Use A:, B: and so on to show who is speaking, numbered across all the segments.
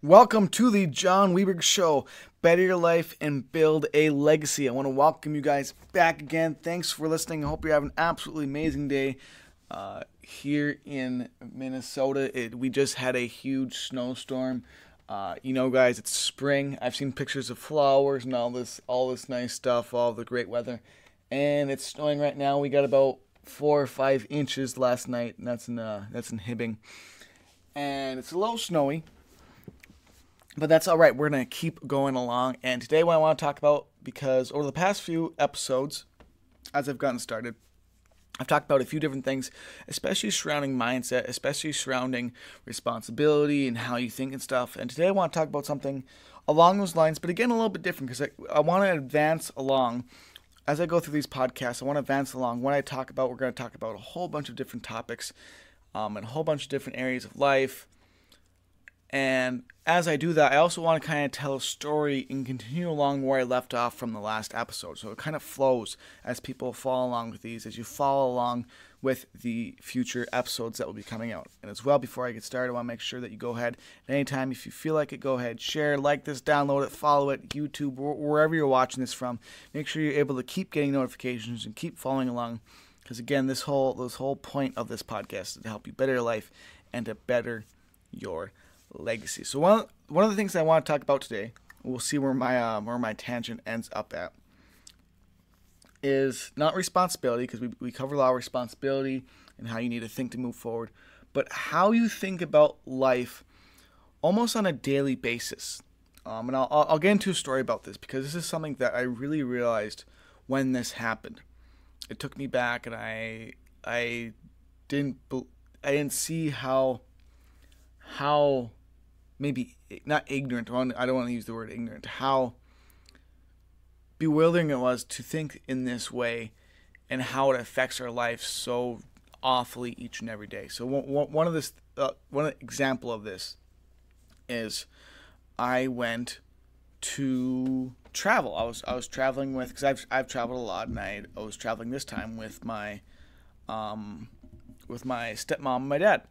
A: Welcome to the Jon Weberg Show. Better your life and build a legacy. I want to welcome you guys back again. Thanks for listening. I hope you have an absolutely amazing day here in Minnesota. We just had a huge snowstorm. Guys, it's spring. I've seen pictures of flowers and all this nice stuff, all the great weather, and it's snowing right now. We got about 4 or 5 inches last night, and that's in Hibbing, and it's a little snowy. But that's all right. We're going to keep going along. And today what I want to talk about, because over the past few episodes, as I've gotten started, I've talked about a few different things, especially surrounding mindset, especially surrounding responsibility and how you think and stuff. And today I want to talk about something along those lines, but again, a little bit different, because I want to advance along. As I go through these podcasts, I want to advance along. When I talk about, we're going to talk about a whole bunch of different topics and a whole bunch of different areas of life. And as I do that, I also want to kind of tell a story and continue along where I left off from the last episode. So it kind of flows as people follow along with these, as you follow along with the future episodes that will be coming out. And as well, before I get started, I want to make sure that you go ahead at any time, if you feel like it, go ahead, share, like this, download it, follow it, YouTube, wherever you're watching this from. Make sure you're able to keep getting notifications and keep following along. Because again, this whole point of this podcast is to help you better your life and to better your legacy. So one of the things I want to talk about today, we'll see where my tangent ends up at, is not responsibility, because we cover a lot of responsibility and how you need to think to move forward, but how you think about life almost on a daily basis. And I'll get into a story about this, because this is something that I really realized when this happened. It took me back, and I didn't see how maybe not ignorant, I don't want to use the word ignorant, how bewildering it was to think in this way and how it affects our life so awfully each and every day. So one example of this is I went to travel. I was traveling with, because I've traveled a lot, and I was traveling this time with my stepmom and my dad.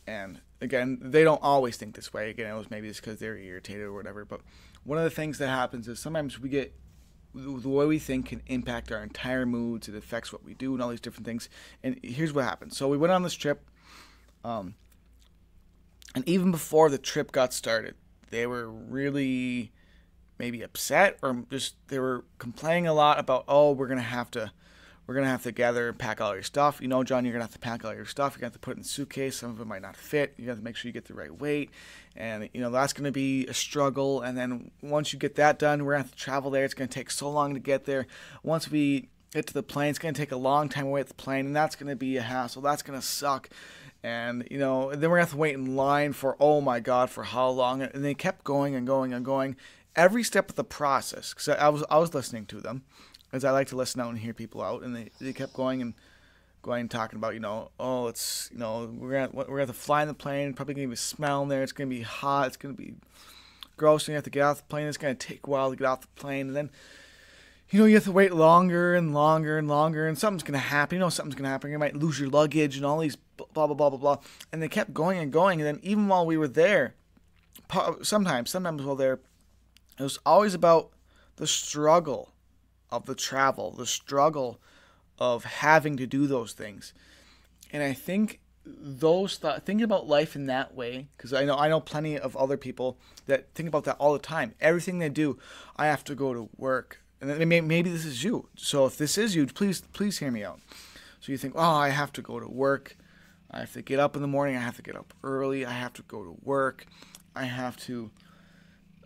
A: And again, they don't always think this way. Again, it was maybe just because they're irritated or whatever. But one of the things that happens is sometimes the way we think can impact our entire moods. It affects what we do and all these different things. And here's what happened. So we went on this trip. And even before the trip got started, they were really maybe upset, or just they were complaining a lot about, we're going to have to gather and pack all your stuff. John, you're going to have to pack all your stuff. You're going to have to put it in a suitcase. Some of it might not fit. You have to make sure you get the right weight. And, that's going to be a struggle. And then once you get that done, we're going to have to travel there. It's going to take so long to get there. Once we get to the plane, it's going to take a long time away at the plane. And that's going to be a hassle. That's going to suck. And, then we're going to have to wait in line for, oh my God, for how long? And they kept going and going and going. Every step of the process. Because I was listening to them, as I like to listen out and hear people out, and they kept going and talking about, it's, we're gonna have to fly in the plane, probably gonna be smelling there, it's gonna be hot, it's gonna be gross, and you have to get off the plane, it's gonna take a while to get off the plane, and then, you have to wait longer and longer and longer, and something's gonna happen, you might lose your luggage and all these blah, blah, blah, blah, blah, and they kept going and going, and then even while we were there, sometimes while there, it was always about the struggle of the travel, the struggle of having to do those things. And I think thinking about life in that way, because I know plenty of other people that think about that all the time. Everything they do, I have to go to work. And maybe this is you. So if this is you, please hear me out. So you think, I have to go to work. I have to get up in the morning. I have to get up early. I have to go to work. I have to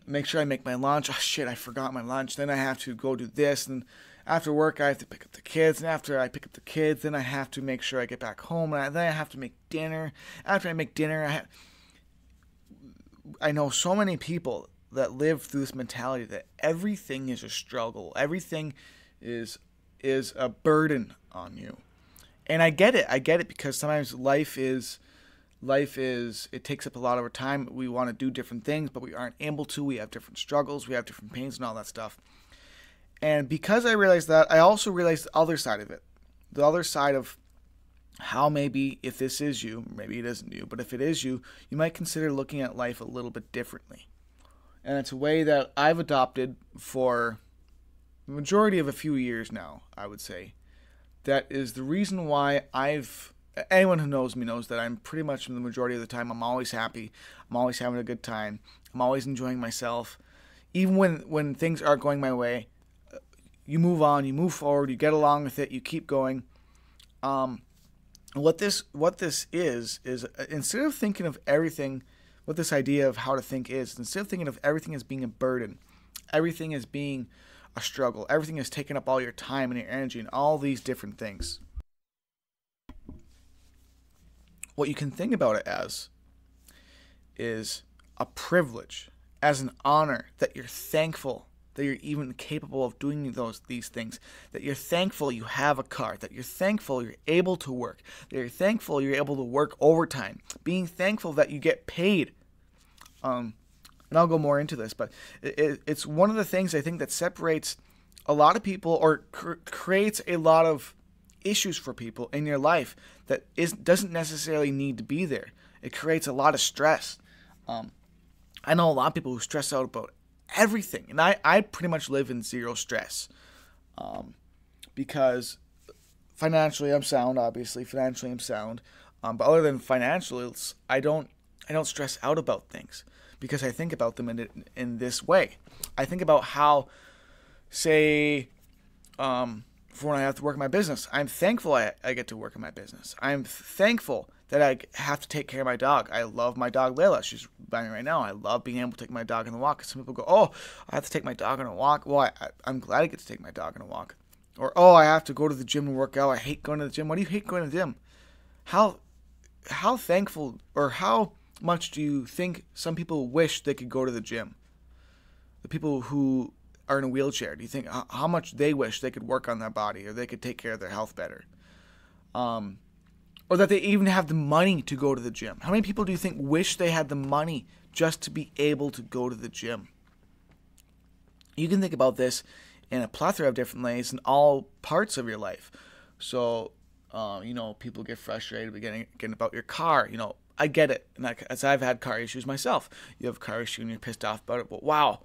A: make sure I make my lunch. Oh shit, I forgot my lunch. Then I have to go do this, and after work I have to pick up the kids, and after I pick up the kids, then I have to make sure I get back home, and then I have to make dinner. After I make dinner, I know so many people that live through this mentality that everything is a struggle. Everything is a burden on you. And I get it because sometimes life is, it takes up a lot of our time. We want to do different things, but we aren't able to. We have different struggles. We have different pains and all that stuff. And because I realized that, I also realized the other side of it. The other side of how maybe if this is you, maybe it isn't you, but if it is you, you might consider looking at life a little bit differently. And it's a way that I've adopted for the majority of a few years now, I would say. That is the reason why anyone who knows me knows that I'm pretty much, the majority of the time, I'm always happy. I'm always having a good time. I'm always enjoying myself. Even when things aren't going my way, you move on, you move forward, you get along with it, you keep going. What this is instead of thinking of everything, what this idea of how to think is, instead of thinking of everything as being a burden, everything as being a struggle, everything is taking up all your time and your energy and all these different things. What you can think about it as is a privilege, as an honor, that you're thankful that you're even capable of doing these things, that you're thankful you have a car, that you're thankful you're able to work, that you're thankful you're able to work overtime, being thankful that you get paid. And I'll go more into this, but it's one of the things I think that separates a lot of people, or creates a lot of issues for people in your life that doesn't necessarily need to be there. It creates a lot of stress. I know a lot of people who stress out about everything, and I pretty much live in zero stress, because financially I'm sound. Obviously, financially I'm sound, but other than financially, I don't stress out about things because I think about them in this way. I think about how, say, for when I have to work in my business, I'm thankful I get to work in my business. I'm thankful that I have to take care of my dog. I love my dog Layla. She's by me right now. I love being able to take my dog on a walk. Some people go, "Oh, I have to take my dog on a walk." Well, I'm glad I get to take my dog on a walk. Or, "Oh, I have to go to the gym and work out. I hate going to the gym." Why do you hate going to the gym? How thankful, or how much do you think some people wish they could go to the gym? The people who are in a wheelchair, do you think how much they wish they could work on their body, or they could take care of their health better? Or that they even have the money to go to the gym. How many people do you think wish they had the money just to be able to go to the gym? You can think about this in a plethora of different ways in all parts of your life. So, people get frustrated with getting about your car. I get it. And as I've had car issues myself. You have a car issue and you're pissed off about it. But wow,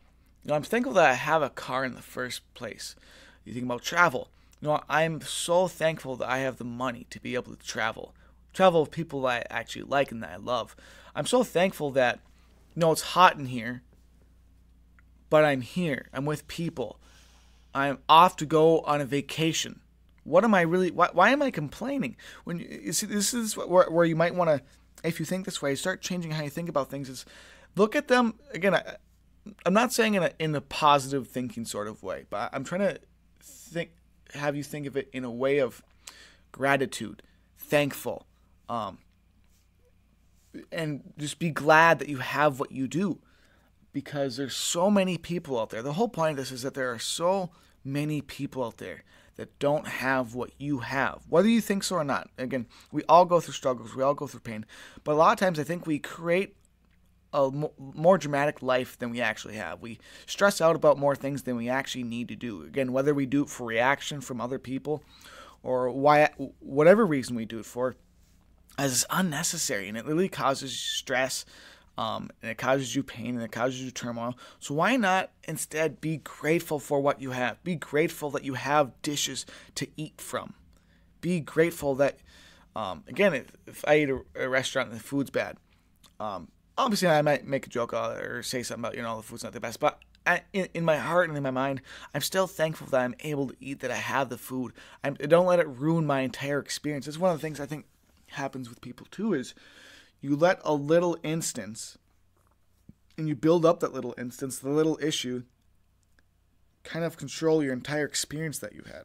A: I'm thankful that I have a car in the first place. You think about travel. I'm so thankful that I have the money to be able to travel with people that I actually like and that I love. I'm so thankful that, it's hot in here, but I'm here. I'm with people. I'm off to go on a vacation. What am I really? Why am I complaining? When you see, this is where you might want to, if you think this way, start changing how you think about things. Is look at them again. I'm not saying in a positive thinking sort of way, but I'm trying to have you think of it in a way of gratitude, thankful, and just be glad that you have what you do, because there's so many people out there. The whole point of this is that there are so many people out there that don't have what you have, whether you think so or not. Again, we all go through struggles, we all go through pain, but a lot of times I think we create a more dramatic life than we actually have. We stress out about more things than we actually need to do. Again, whether we do it for reaction from other people or whatever reason we do it for, as unnecessary, and it really causes stress, and it causes you pain, and it causes you turmoil. So why not instead be grateful for what you have? Be grateful that you have dishes to eat from. Be grateful that, again, if I eat a restaurant and the food's bad, obviously, I might make a joke or say something about, the food's not the best. But in my heart and in my mind, I'm still thankful that I'm able to eat, that I have the food. I don't let it ruin my entire experience. It's one of the things I think happens with people, too, is you let a little instance, and you build up that little instance, the little issue, kind of control your entire experience that you had.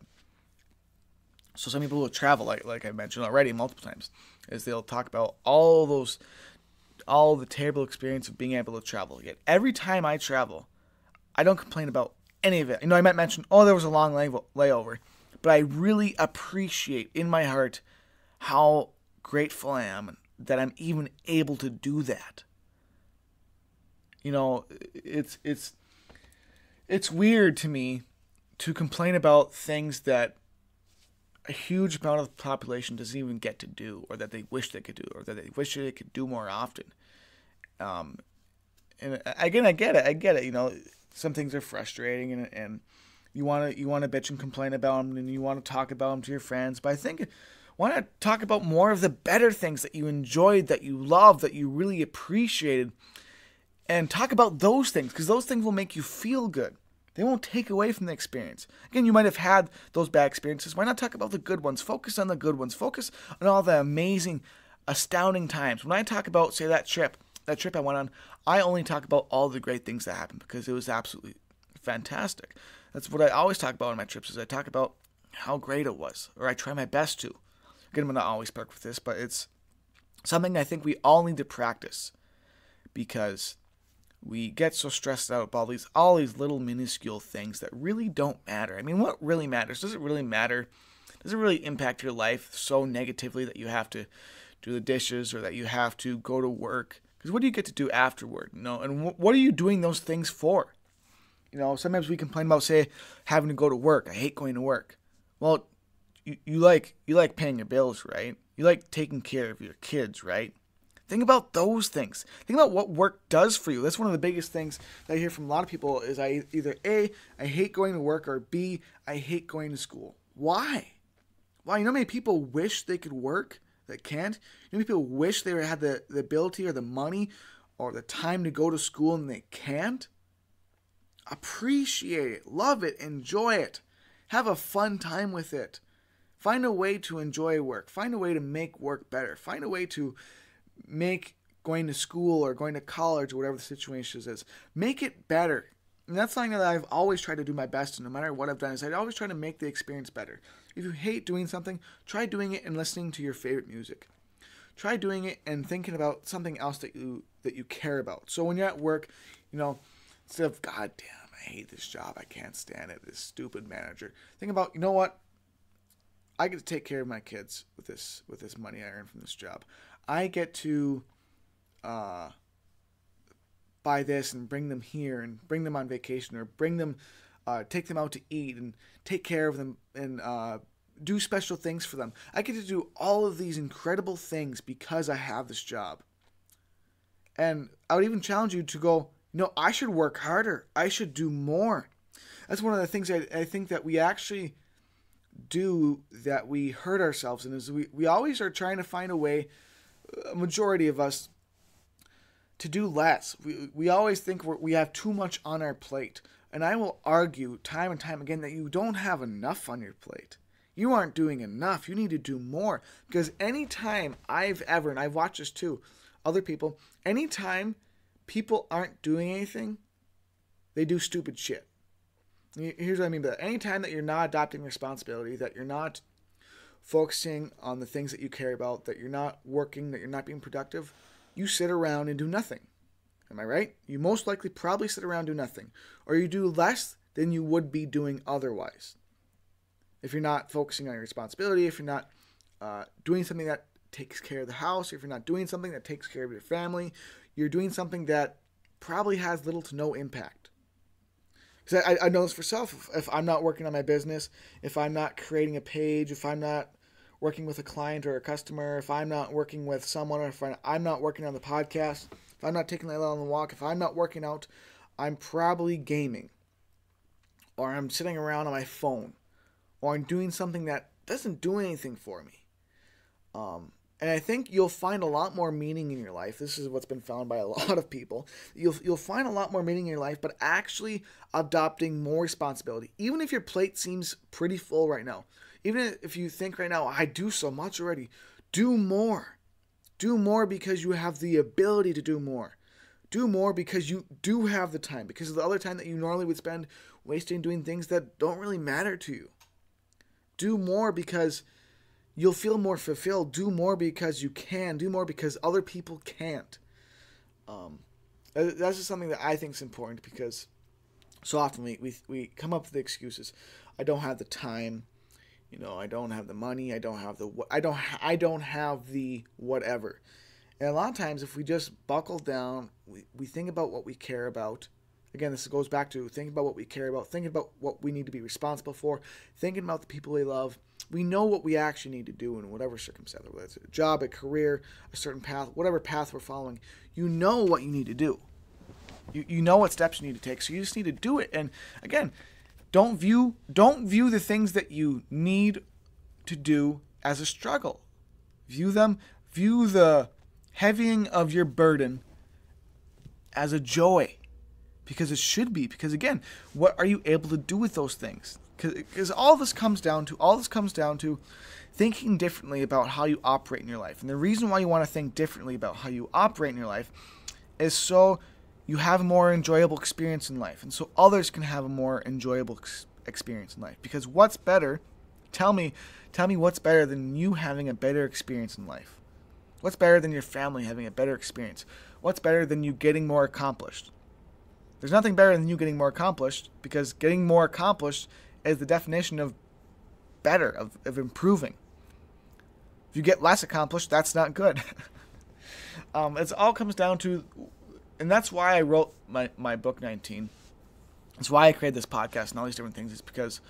A: So some people will travel, like I mentioned already multiple times, is they'll talk about all the terrible experience of being able to travel. Yet every time I travel, I don't complain about any of it. I might mention, there was a long layover, but I really appreciate in my heart how grateful I am that I'm even able to do that. It's weird to me to complain about things that a huge amount of the population doesn't even get to do, or that they wish they could do, or that they wish they could do more often. And again, I get it. You know, some things are frustrating, and you want to bitch and complain about them, and you want to talk about them to your friends. But I think why not talk about more of the better things that you enjoyed, that you loved, that you really appreciated, and talk about those things, because those things will make you feel good. They won't take away from the experience. Again, you might have had those bad experiences. Why not talk about the good ones? Focus on the good ones. Focus on all the amazing, astounding times. When I talk about, say, that trip I went on, I only talk about all the great things that happened because it was absolutely fantastic. That's what I always talk about on my trips, is I talk about how great it was, or I try my best to. Again, I'm not always perfect with this, but it's something I think we all need to practice, because we get so stressed out about all these little minuscule things that really don't matter. I mean, what really matters? Does it really matter? Does it really impact your life so negatively that you have to do the dishes, or that you have to go to work? Because what do you get to do afterward? You know, and what are you doing those things for? You know, sometimes we complain about, say, having to go to work. I hate going to work. Well, you like paying your bills, right? You like taking care of your kids, right? Think about those things. Think about what work does for you. That's one of the biggest things that I hear from a lot of people is either A, I hate going to work, or B, I hate going to school. Why? Why? You know how many people wish they could work that can't? You know how many people wish they had the ability or the money or the time to go to school and they can't? Appreciate it. Love it. Enjoy it. Have a fun time with it. Find a way to enjoy work. Find a way to make work better. Find a way to make going to school or going to college or whatever the situation is, make it better. And that's something that I've always tried to do my best, and no matter what I've done, is I always try to make the experience better. If you hate doing something, try doing it and listening to your favorite music. Try doing it and thinking about something else that you care about. So when you're at work, you know, instead of, God damn, I hate this job, I can't stand it, this stupid manager, think about, you know what? I get to take care of my kids with this money I earn from this job. I get to buy this and bring them here and bring them on vacation, or bring them, take them out to eat and take care of them and do special things for them. I get to do all of these incredible things because I have this job. And I would even challenge you to go, no, I should work harder. I should do more. That's one of the things I think that we actually do, that we hurt ourselves in, is we always are trying to find a way, a majority of us, to do less. We always think we have too much on our plate. And I will argue time and time again that you don't have enough on your plate. You aren't doing enough. You need to do more. Because anytime and I've watched this too, other people, anytime people aren't doing anything, they do stupid shit. Here's what I mean by that. Anytime that you're not adopting responsibility, that you're not focusing on the things that you care about, that you're not working, that you're not being productive, you sit around and do nothing. Am I right? You most likely probably sit around and do nothing. Or you do less than you would be doing otherwise. If you're not focusing on your responsibility, if you're not doing something that takes care of the house, if you're not doing something that takes care of your family, you're doing something that probably has little to no impact. Because I know this for self. If I'm not working on my business, if I'm not creating a page, if I'm not working with a client or a customer, if I'm not working with someone, or if I'm not working on the podcast, if I'm not taking Layla on the walk, if I'm not working out, I'm probably gaming. Or I'm sitting around on my phone. Or I'm doing something that doesn't do anything for me. And I think you'll find a lot more meaning in your life. This is what's been found by a lot of people. You'll find a lot more meaning in your life, but actually adopting more responsibility. Even if your plate seems pretty full right now. Even if you think right now, I do so much already. Do more. Do more because you have the ability to do more. Do more because you do have the time. Because of the other time that you normally would spend wasting doing things that don't really matter to you. Do more because you'll feel more fulfilled. Do more because you can. Do more because other people can't. That's just something that I think is important, because so often we come up with the excuses. I don't have the time. You know, I don't have the money. I don't have the whatever. And a lot of times, if we just buckle down, we think about what we care about. Again, this goes back to thinking about what we care about, thinking about what we need to be responsible for, thinking about the people we love. We know what we actually need to do in whatever circumstance, whether it's a job, a career, a certain path, whatever path we're following. You know what you need to do. You know what steps you need to take, so you just need to do it. And again, don't view the things that you need to do as a struggle. View the heavying of your burden as a joy, because it should be. Because again, what are you able to do with those things? Because all this comes down to thinking differently about how you operate in your life. And the reason why you want to think differently about how you operate in your life is so you have a more enjoyable experience in life, and so others can have a more enjoyable experience in life. Because what's better? Tell me what's better than you having a better experience in life? What's better than your family having a better experience? What's better than you getting more accomplished? There's nothing better than you getting more accomplished, because getting more accomplished is the definition of better, of improving. If you get less accomplished, that's not good. It all comes down to, and that's why I wrote my book 19. That's why I created this podcast and all these different things. Is because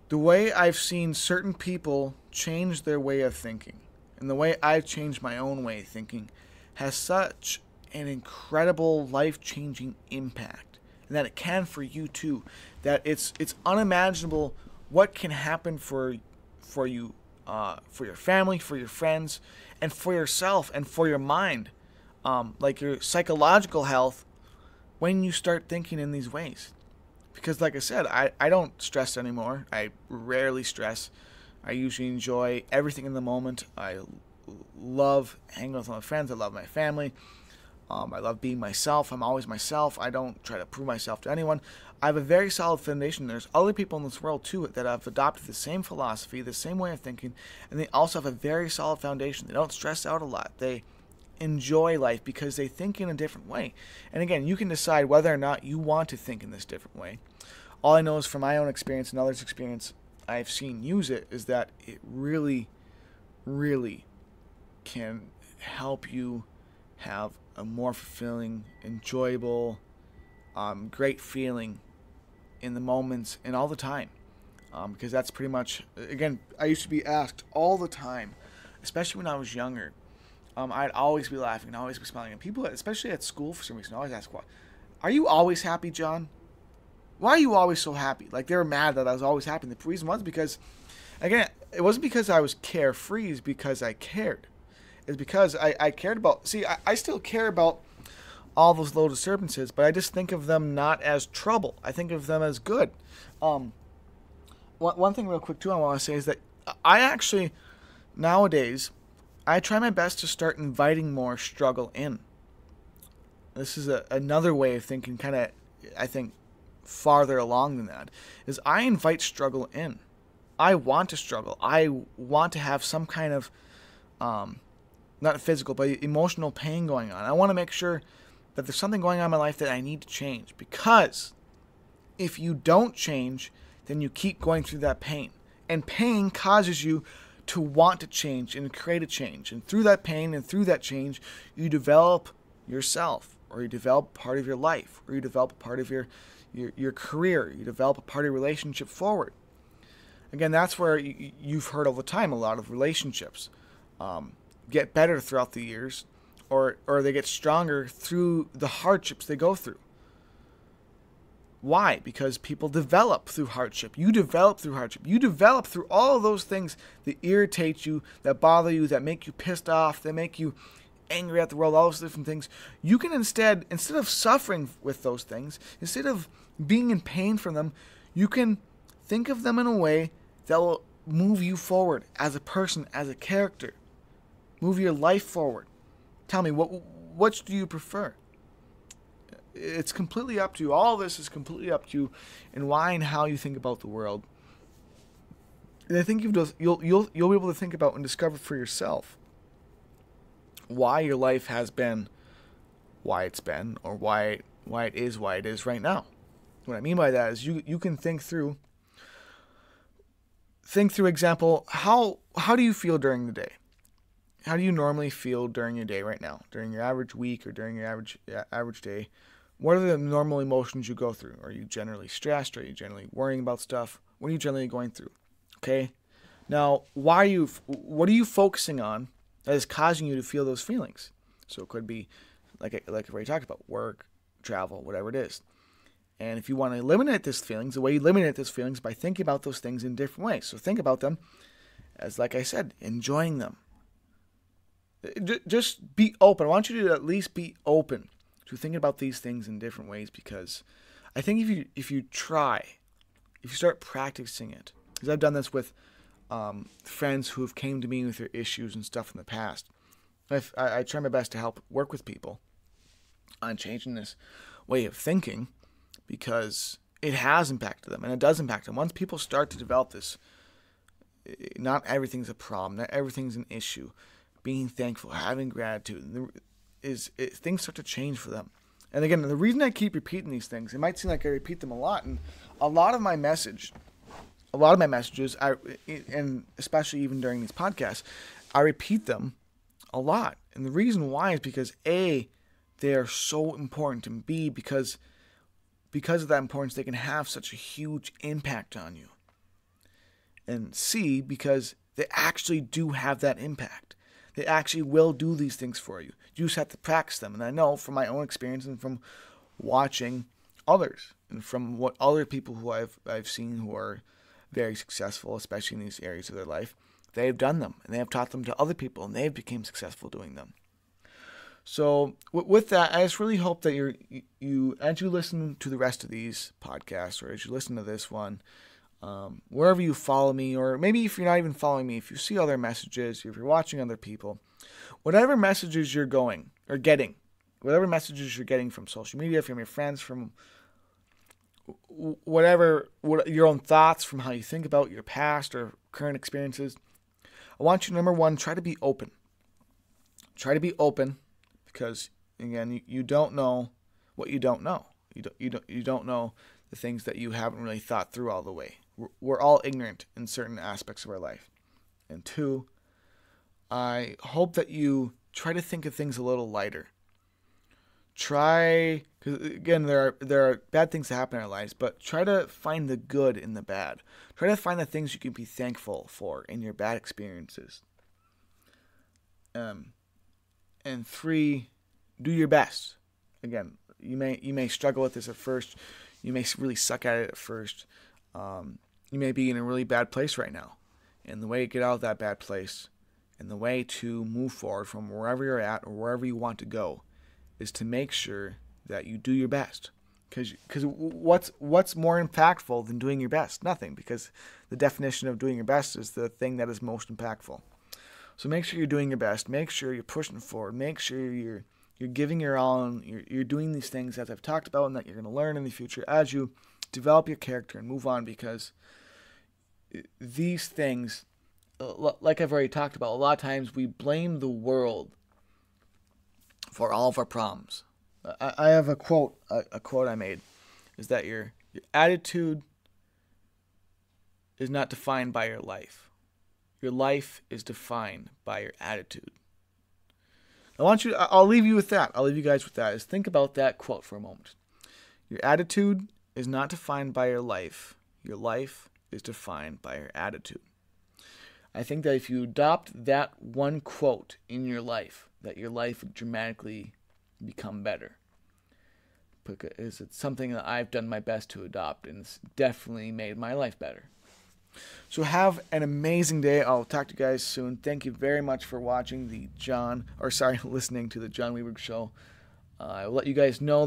A: the way I've seen certain people change their way of thinking, and the way I've changed my own way of thinking, has such an incredible life-changing impact, and that it can for you too. That it's unimaginable what can happen for you, for your family, for your friends, and for yourself, and for your mind, like your psychological health, when you start thinking in these ways. Because like I said, I don't stress anymore. I rarely stress. I usually enjoy everything in the moment. I love hanging with my friends. I love my family. I love being myself. I'm always myself. I don't try to prove myself to anyone. I have a very solid foundation. There's other people in this world too that have adopted the same philosophy, the same way of thinking, and they also have a very solid foundation. They don't stress out a lot. They enjoy life because they think in a different way. And again, you can decide whether or not you want to think in this different way. All I know is from my own experience and others' experience, I've seen use it, is that it really, really can help you have a more fulfilling, enjoyable, great feeling in the moments and all the time. Because that's pretty much, again, I used to be asked all the time, especially when I was younger. I'd always be laughing and always be smiling. And people, especially at school for some reason, always ask, "Why? Are you always happy, John? Why are you always so happy?" Like, they were mad that I was always happy. And the reason was because, again, it wasn't because I was carefree. It's because I cared. It's because I cared about... See, I still care about all those low disturbances, but I just think of them not as trouble. I think of them as good. One thing real quick, too, I want to say is that I actually, nowadays, I try my best to start inviting more struggle in. This is another way of thinking, kind of, I think, farther along than that, is I invite struggle in. I want to struggle. I want to have some kind of, not physical, but emotional pain going on. I want to make sure that there's something going on in my life that I need to change. Because if you don't change, then you keep going through that pain. And pain causes you to want to change and create a change. And through that pain and through that change, you develop yourself, or you develop part of your life, or you develop a part of your career, you develop a part of your relationship forward. Again, that's where you've heard all the time, a lot of relationships get better throughout the years, or they get stronger through the hardships they go through. Why? Because people develop through hardship. You develop through hardship. You develop through all of those things that irritate you, that bother you, that make you pissed off, that make you angry at the world, all those different things. You can instead of suffering with those things, instead of being in pain from them, you can think of them in a way that will move you forward as a person, as a character. Move your life forward. Tell me, what do you prefer? It's completely up to you. All this is completely up to you, and why and how you think about the world. And I think you'll be able to think about and discover for yourself why your life has been why it's been, or why it is right now. What I mean by that is you can think through example, how do you feel during the day? How do you normally feel during your day right now? During your average week or during your average day? What are the normal emotions you go through? Are you generally stressed? Are you generally worrying about stuff? What are you generally going through? Okay. Now, what are you focusing on that is causing you to feel those feelings? So it could be, like I've already talked about, work, travel, whatever it is. And if you want to eliminate these feelings, the way you eliminate those feelings is by thinking about those things in different ways. So think about them as, like I said, enjoying them. Just be open. I want you to at least be open to thinking about these things in different ways, because I think if you start practicing it, because I've done this with friends who have came to me with their issues and stuff in the past. I try my best to help work with people on changing this way of thinking, because it has impacted them, and it does impact them. Once people start to develop this, not everything's a problem, not everything's an issue. Being thankful, having gratitude, things start to change for them. And again, the reason I keep repeating these things, it might seem like I repeat them a lot, and a lot of my messages, and especially even during these podcasts, I repeat them a lot. And the reason why is because A, they are so important, and B, because of that importance, they can have such a huge impact on you. And C, because they actually do have that impact. They actually will do these things for you. You just have to practice them. And I know from my own experience and from watching others and from what other people who I've seen who are very successful, especially in these areas of their life, they've done them and they have taught them to other people and they've become successful doing them. So with that, I just really hope that you as you listen to the rest of these podcasts, or as you listen to this one, wherever you follow me, or maybe if you're not even following me, if you see other messages, if you're watching other people, whatever messages you're getting from social media, from your friends, from whatever your own thoughts, from how you think about your past or current experiences, I want you to, number one, try to be open. Try to be open, because again, you don't know what you don't know. You don't know the things that you haven't really thought through all the way. We're all ignorant in certain aspects of our life. And two, I hope that you try to think of things a little lighter. Because again, there are bad things that happen in our lives, but try to find the good in the bad. Try to find the things you can be thankful for in your bad experiences. And three, do your best. Again, you may struggle with this at first. You may really suck at it at first. You may be in a really bad place right now. And the way to get out of that bad place, and the way to move forward from wherever you're at or wherever you want to go, is to make sure that you do your best. Because what's more impactful than doing your best? Nothing. Because the definition of doing your best is the thing that is most impactful. So make sure you're doing your best. Make sure you're pushing forward. Make sure you're giving your all, and you're doing these things as I've talked about and that you're going to learn in the future as you develop your character and move on, because these things, like I've already talked about, a lot of times we blame the world for all of our problems. I have a quote I made, is that your attitude is not defined by your life. Your life is defined by your attitude. I'll leave you with that. I'll leave you guys with that. Is think about that quote for a moment. Your attitude is not defined by your life. Your life is defined by your attitude. I think that if you adopt that one quote in your life, that your life would dramatically become better. Because it's something that I've done my best to adopt, and it's definitely made my life better. So have an amazing day. I'll talk to you guys soon. Thank you very much for watching listening to the Jon Weberg Show. I will let you guys know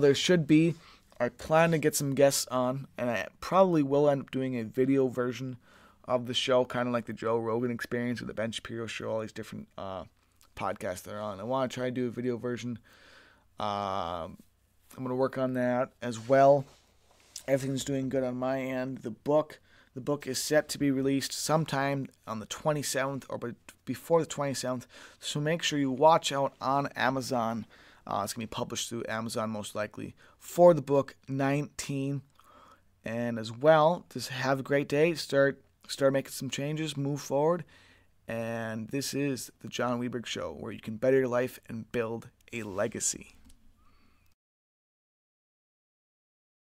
A: I plan to get some guests on, and I probably will end up doing a video version of the show, kind of like the Joe Rogan Experience or the Ben Shapiro Show, all these different podcasts that are on. I want to try to do a video version. I'm going to work on that as well. Everything's doing good on my end. The book is set to be released sometime on the 27th or before the 27th, so make sure you watch out on Amazon. It's going to be published through Amazon most likely for the book 19. And as well, just have a great day. Start making some changes, move forward. And this is the Jon Weberg Show, where you can better your life and build a legacy.